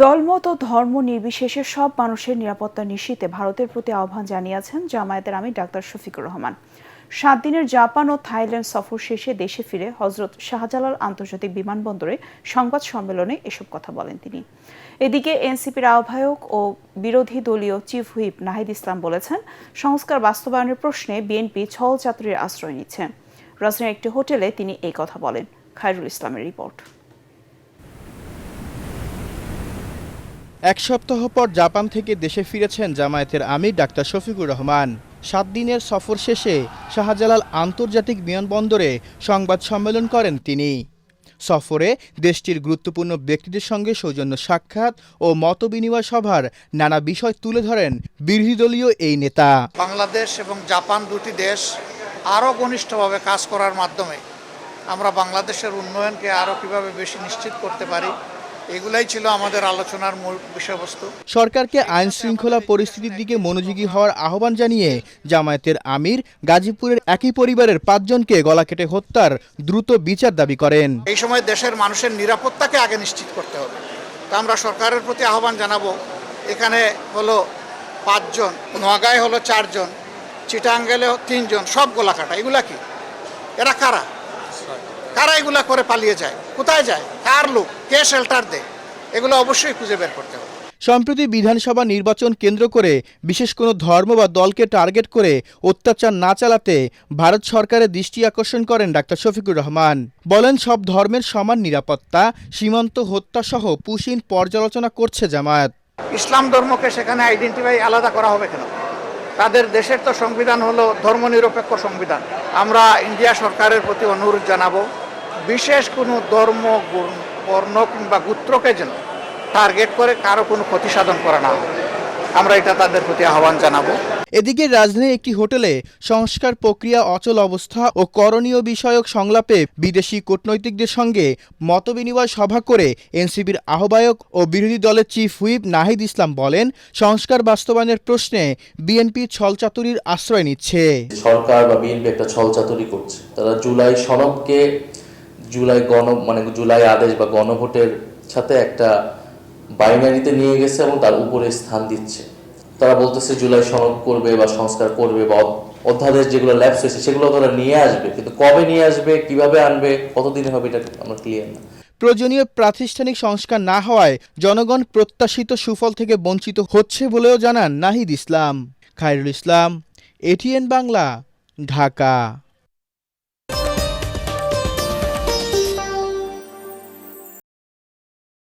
দলমত ও ধর্ম নির্বিশেষে সব মানুষের নিরাপত্তা নিশ্চিতে ভারতের প্রতি আহ্বান জানিয়েছেন জামায়াতের আমির ডাক্তার শফিকুর রহমান। 7 দিনের জাপান ও থাইল্যান্ড সফর শেষে দেশে ফিরে হজরত শাহজালাল আন্তর্জাতিক বিমানবন্দরে সংবাদ সম্মেলনে এসব কথা বলেন তিনি। এদিকে এনসিপির আহ্বায়ক ও বিরোধী দলীয় চিফ হুইপ নাহিদ ইসলাম বলেছেন, সংস্কার বাস্তবায়নের প্রশ্নে বিএনপি ছল চাতুরির আশ্রয় নিচ্ছে। রাজধানীর একটি হোটেলে তিনি এই কথা বলেন। খায়রুল ইসলামের রিপোর্ট। এক সপ্তাহ পর জাপান থেকে দেশে ফিরেছেন জামায়াতের আমির ডাক্তার শফিকুর রহমান। 7 দিনের সফর শেষে শাহজালাল আন্তর্জাতিক বিমানবন্দরে সংবাদ সম্মেলন করেন তিনি। সফরে দেশটির গুরুত্বপূর্ণ ব্যক্তিদের সঙ্গে সৌজন্য সাক্ষাৎ ও মতবিনিময় সভার নানা বিষয় তুলে ধরেন বিরোধী দলীয় এই নেতা। বাংলাদেশ এবং জাপান দুটি দেশ আরও ঘনিষ্ঠভাবে কাজ করার মাধ্যমে আমরা বাংলাদেশের উন্নয়নকে আরও কিভাবে বেশি নিশ্চিত করতে পারি, এগুলাই ছিল আমাদের আলোচনার মূল বিষয়বস্তু। সরকারকে আইন শৃঙ্খলা পরিস্থিতির দিকে মনোযোগী হওয়ার আহ্বান জানিয়ে জামায়াতের আমির গাজীপুরের একই পরিবারের 5 জনকে গলা কেটে হত্যার দ্রুত বিচার দাবি করেন। এই সময় দেশের মানুষের নিরাপত্তাকে আগে নিশ্চিত করতে হবে। তা আমরা সরকারের প্রতি আহ্বান জানাবো। এখানে হলো 5 জন, নোয়াগাঁয় হলো 4 জন, চিটাঙ্গেলে 3 জন, সব গলা কাটা। এগুলা কি? এরা কারা? কারা এগুলা করে পালিয়ে যায়? কোথায় যায়? কার লোক? কে শেল্টার দেয়? এগুলো অবশ্যই খুঁজে বের করতে হবে। সম্প্রতি বিধানসভা নির্বাচন কেন্দ্র করে বিশেষ কোনো ধর্ম বা দলকে টার্গেট করে অত্যাচার না চালাতে ভারত সরকারের দৃষ্টি আকর্ষণ করেন ডাক্তার শফিকুর রহমান। বলেন, সব ধর্মের সমান নিরাপত্তা, সীমান্ত হত্যা সহ পুশিন পর্যালোচনা করছে জামায়াত। ইসলাম ধর্মকে সেখানে আইডেন্টিফাই আলাদা করা হবে কেন? তাদের দেশের তো সংবিধান হলো ধর্মনিরপেক্ষ সংবিধান। আমরা ইন্ডিয়া সরকারের প্রতি অনুরোধ জানাবো, বিশেষ কোনো ধর্ম, বর্ণ কিংবা গোত্রকে যেন টার্গেট করে কারো কোনো ক্ষতি সাধন করা না হয়। আমরা এটা তাদের প্রতি আহ্বান জানাবো। এদিকে রাজধানীর একটি হোটেলে সংস্কার প্রক্রিয়া অচল অবস্থা ও করণীয় বিষয়ক সংলাপে বিদেশি কূটনৈতিকদের সঙ্গে মতবিনিময় সভা করে এনসিপির আহ্বায়ক ও বিরোধী দলের চিফ হুইপ নাহিদ ইসলাম বলেন, সংস্কার বাস্তবায়নের প্রশ্নে বিএনপি ছলচাতুরির আশ্রয় নিচ্ছে। সরকার বা বিএনপি একটা ছলচাতুরি করছে। তারা জুলাই সনদকে জুলাই আদেশ বা গণভোটের সাথে একটা বাইনারিতে নিয়ে গেছে এবং তার উপরে স্থান দিচ্ছে। তারা বলতেছে জুলাই সনদ করবে বা সংস্কার করবে বা অধ্যাদেশ যেগুলো ল্যাপস হয়েছে সেগুলো তারা নিয়ে আসবে, কিন্তু কবে নিয়ে আসবে, কিভাবে আনবে, কতদিনে হবে, এটা আমরা ক্লিয়ার না। প্রয়োজনীয় প্রাতিষ্ঠানিক সংস্কার না হওয়ায় জনগণ প্রত্যাশিত সুফল থেকে বঞ্চিত হচ্ছে বলেও জানান নাহিদ ইসলাম। খায়রুল ইসলাম, এটিএন বাংলা, ঢাকা।